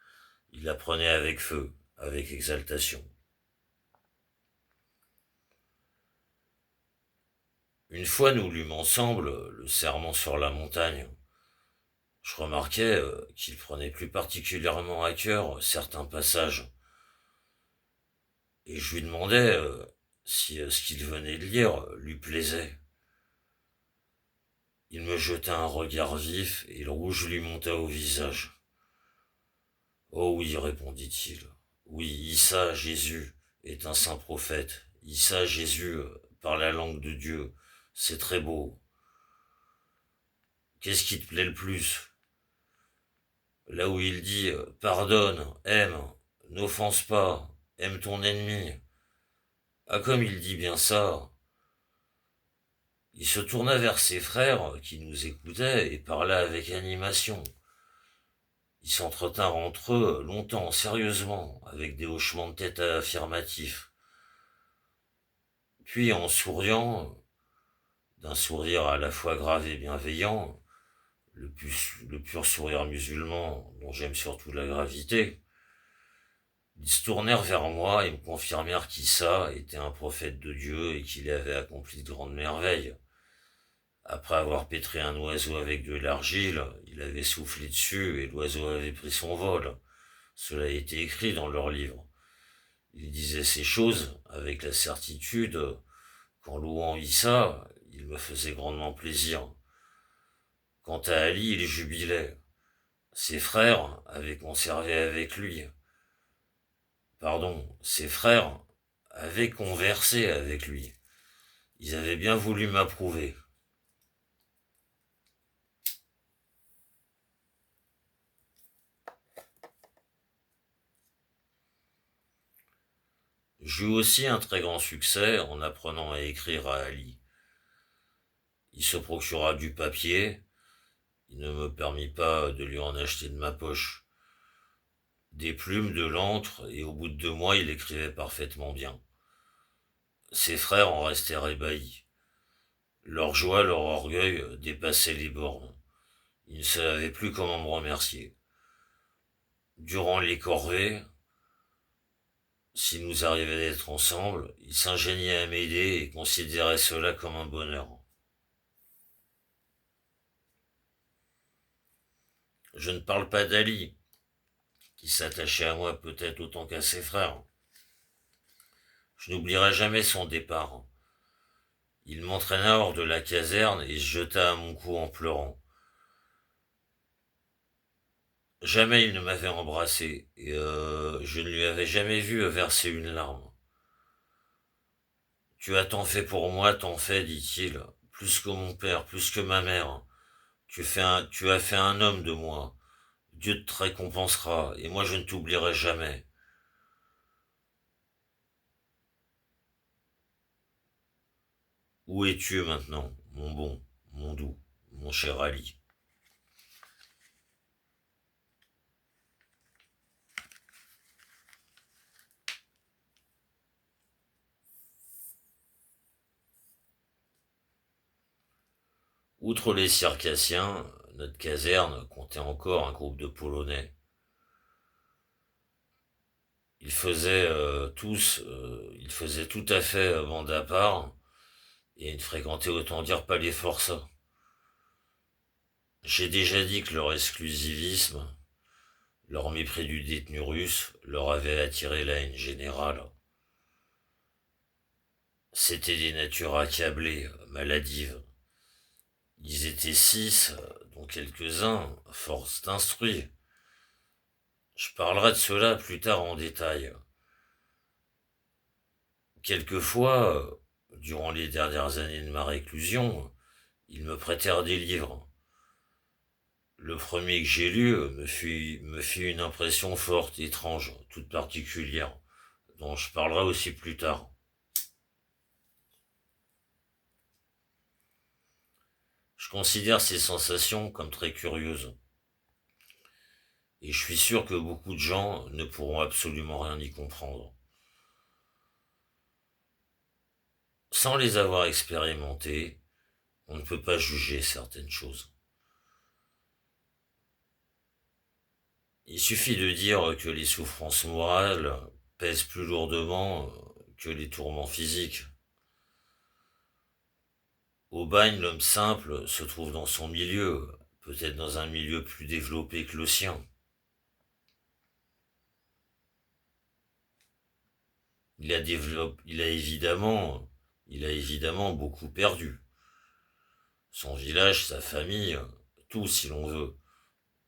Il l'apprenait avec feu, avec exaltation. Une fois nous lûmes ensemble le sermon sur la montagne. Je remarquai qu'il prenait plus particulièrement à cœur certains passages, et je lui demandai si ce qu'il venait de lire lui plaisait. Il me jeta un regard vif et le rouge lui monta au visage. Oh oui, répondit-il. Oui, Issa, Jésus, est un saint prophète. Issa, Jésus, par la langue de Dieu. C'est très beau. Qu'est-ce qui te plaît le plus? Là où il dit pardonne, aime, n'offense pas, aime ton ennemi. Ah, comme il dit bien ça. Il se tourna vers ses frères qui nous écoutaient et parla avec animation. Ils s'entretinrent entre eux longtemps, sérieusement, avec des hochements de tête affirmatifs. Puis, en souriant, d'un sourire à la fois grave et bienveillant, le pur sourire musulman dont j'aime surtout la gravité, ils se tournèrent vers moi et me confirmèrent qu'Issa était un prophète de Dieu et qu'il avait accompli de grandes merveilles. Après avoir pétré un oiseau avec de l'argile, il avait soufflé dessus et l'oiseau avait pris son vol. Cela a été écrit dans leur livre. Il disait ces choses avec la certitude qu'en louant Issa, il me faisait grandement plaisir. Quant à Ali, il jubilait. Ses frères avaient conservé avec lui. Pardon, ses frères avaient conversé avec lui. Ils avaient bien voulu m'approuver. J'eus aussi un très grand succès en apprenant à écrire à Ali. Il se procura du papier, il ne me permit pas de lui en acheter de ma poche. Des plumes, de l'encre, et au bout de 2 mois, il écrivait parfaitement bien. Ses frères en restèrent ébahis. Leur joie, leur orgueil dépassaient les bornes. Ils ne savaient plus comment me remercier. Durant les corvées, s'il nous arrivait d'être ensemble, ils s'ingéniaient à m'aider et considéraient cela comme un bonheur. Je ne parle pas d'Ali, qui s'attachait à moi peut-être autant qu'à ses frères. Je n'oublierai jamais son départ. Il m'entraîna hors de la caserne et se jeta à mon cou en pleurant. Jamais il ne m'avait embrassé, et je ne lui avais jamais vu verser une larme. Tu as tant fait pour moi, tant fait, dit-il, plus que mon père, plus que ma mère. Tu as fait un homme de moi. Dieu te récompensera, et moi je ne t'oublierai jamais. Où es-tu maintenant, mon bon, mon doux, mon cher Ali? Outre les circassiens, notre caserne comptait encore un groupe de Polonais. Ils faisaient tout à fait bande à part, et ils ne fréquentaient autant dire pas les forçats. J'ai déjà dit que leur exclusivisme, Leur mépris du détenu russe leur avait attiré la haine générale. C'étaient des natures accablées, maladives. Ils étaient 6, dont quelques-uns, force instruits. Je parlerai de cela plus tard en détail. Quelquefois, durant les dernières années de ma réclusion, ils me prêtèrent des livres. Le premier que j'ai lu me fit une impression forte, étrange, toute particulière, dont je parlerai aussi plus tard. Je considère ces sensations comme très curieuses, et je suis sûr que beaucoup de gens ne pourront absolument rien y comprendre. Sans les avoir expérimentées, on ne peut pas juger certaines choses. Il suffit de dire que les souffrances morales pèsent plus lourdement que les tourments physiques. Au bagne, l'homme simple se trouve dans son milieu, peut-être dans un milieu plus développé que le sien. Il a évidemment beaucoup perdu. Son village, sa famille, tout si l'on veut.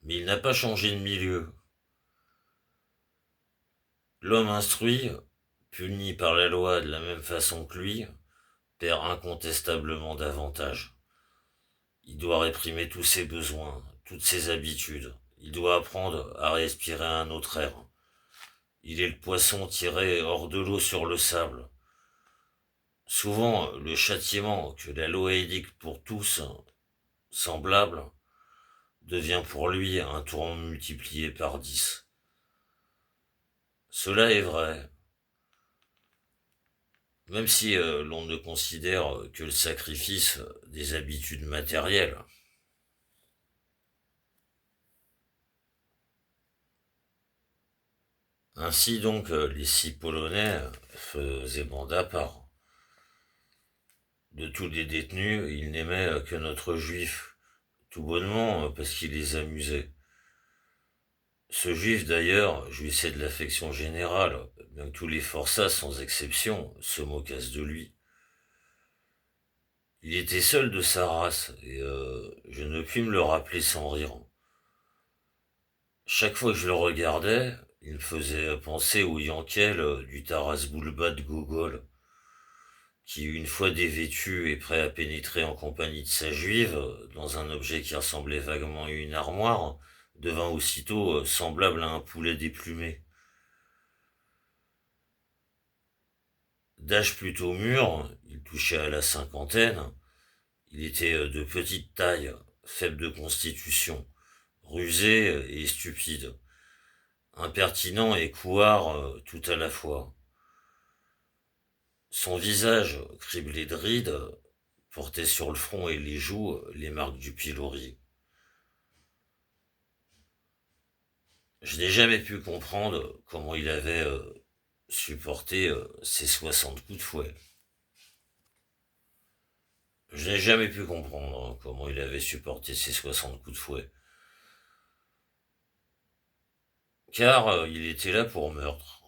Mais il n'a pas changé de milieu. L'homme instruit, puni par la loi de la même façon que lui, perd incontestablement davantage. Il doit réprimer tous ses besoins, toutes ses habitudes. Il doit apprendre à respirer un autre air. Il est le poisson tiré hors de l'eau sur le sable. Souvent, le châtiment que la loi édicte pour tous, semblable, devient pour lui un tourment multiplié par 10. Cela est vrai, même si l'on ne considère que le sacrifice des habitudes matérielles. Ainsi donc, les 6 Polonais faisaient bande à part. De tous les détenus, ils n'aimaient que notre juif, tout bonnement parce qu'il les amusait. Ce juif d'ailleurs jouissait de l'affection générale, bien que tous les forçats sans exception se moquassent de lui. Il était seul de sa race, et je ne puis me le rappeler sans rire. Chaque fois que je le regardais, il me faisait penser au Yankel du Taras Bulba de Gogol, qui, une fois dévêtu et prêt à pénétrer en compagnie de sa juive, dans un objet qui ressemblait vaguement à une armoire, devint aussitôt semblable à un poulet déplumé. D'âge plutôt mûr, il touchait à la cinquantaine, il était de petite taille, faible de constitution, rusé et stupide, impertinent et couard tout à la fois. Son visage, criblé de rides, portait sur le front et les joues les marques du pilori. Je n'ai jamais pu comprendre comment il avait supporté ces 60 coups de fouet. Je n'ai jamais pu comprendre comment il avait supporté ces 60 coups de fouet. Car il était là pour meurtre.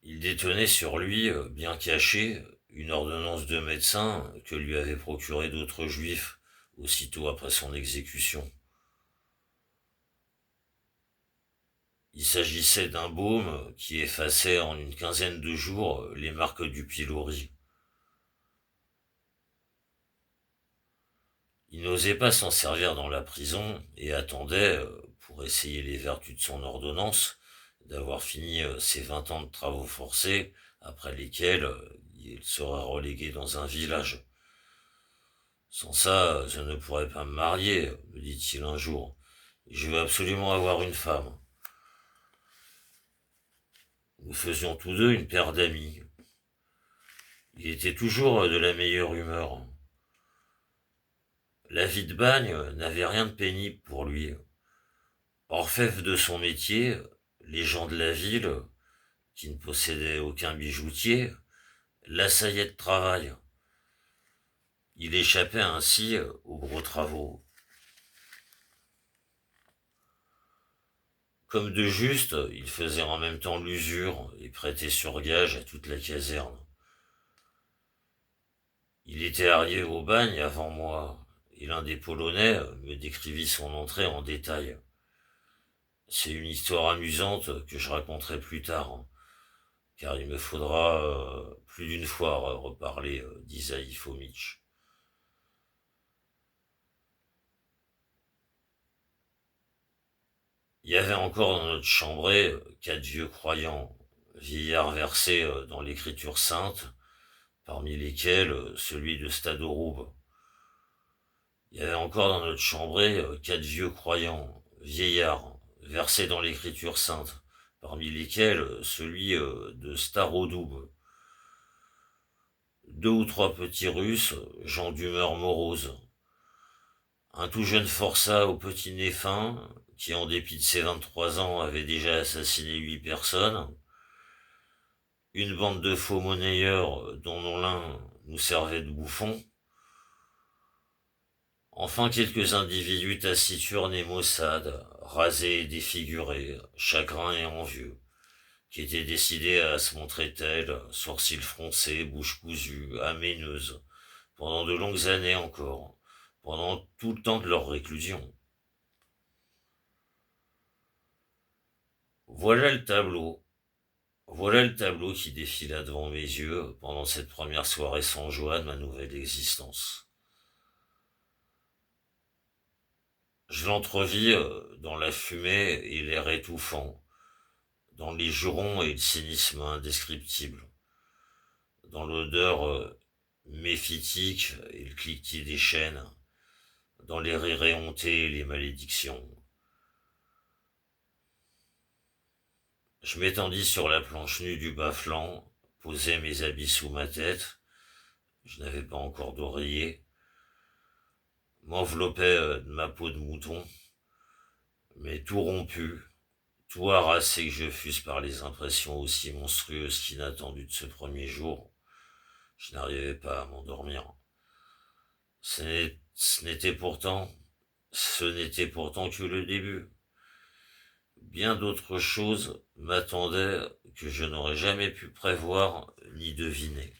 Il détenait sur lui, bien caché, une ordonnance de médecin que lui avaient procurée d'autres juifs aussitôt après son exécution. Il s'agissait d'un baume qui effaçait en une quinzaine de jours les marques du pilori. Il n'osait pas s'en servir dans la prison et attendait, pour essayer les vertus de son ordonnance, d'avoir fini ses 20 ans de travaux forcés, après lesquels il sera relégué dans un village. Sans ça, je ne pourrais pas me marier, me dit-il un jour. Je veux absolument avoir une femme. Nous faisions tous deux une paire d'amis. Il était toujours de la meilleure humeur. La vie de bagne n'avait rien de pénible pour lui. Orfèvre de son métier, les gens de la ville, qui ne possédaient aucun bijoutier, l'assaillaient de travail. Il échappait ainsi aux gros travaux. Comme de juste, il faisait en même temps l'usure et prêtait sur gage à toute la caserne. Il était arrivé au bagne avant moi, et l'un des Polonais me décrivit son entrée en détail. C'est une histoire amusante que je raconterai plus tard, hein, car il me faudra plus d'une fois reparler d'Isaïe Fomitch. Il y avait encore dans notre chambrée 4 vieux croyants, vieillards versés dans l'écriture sainte, parmi lesquels celui de Stadoroub. Il y avait encore dans notre chambrée 4 vieux croyants, vieillards, versés dans l'écriture sainte, parmi lesquels celui de Starodoub. 2 ou 3 petits Russes, gens d'humeur morose. Un tout jeune forçat au petit nez fin, qui en dépit de ses 23 ans avait déjà assassiné 8 personnes. Une bande de faux monnayeurs dont l'un nous servait de bouffon. Enfin quelques individus taciturnes et maussades, rasés et défigurés, chagrins et envieux, qui étaient décidés à se montrer tels, sourcils froncés, bouche cousue, améneuse, pendant de longues années encore, pendant tout le temps de leur réclusion. Voilà le tableau. Voilà le tableau qui défila devant mes yeux pendant cette première soirée sans joie de ma nouvelle existence. Je l'entrevis dans la fumée et l'air étouffant, dans les jurons et le cynisme indescriptible, dans l'odeur méphitique et le cliquetis des chaînes, dans les rires éhontés et les malédictions. Je m'étendis sur la planche nue du bas-flanc, posai mes habits sous ma tête, je n'avais pas encore d'oreiller, m'enveloppais de ma peau de mouton, mais tout rompu, tout harassé que je fusse par les impressions aussi monstrueuses qu'inattendues de ce premier jour, je n'arrivais pas à m'endormir. Ce n'était pourtant, ce n'était pourtant que le début. Bien d'autres choses m'attendaient que je n'aurais jamais pu prévoir ni deviner.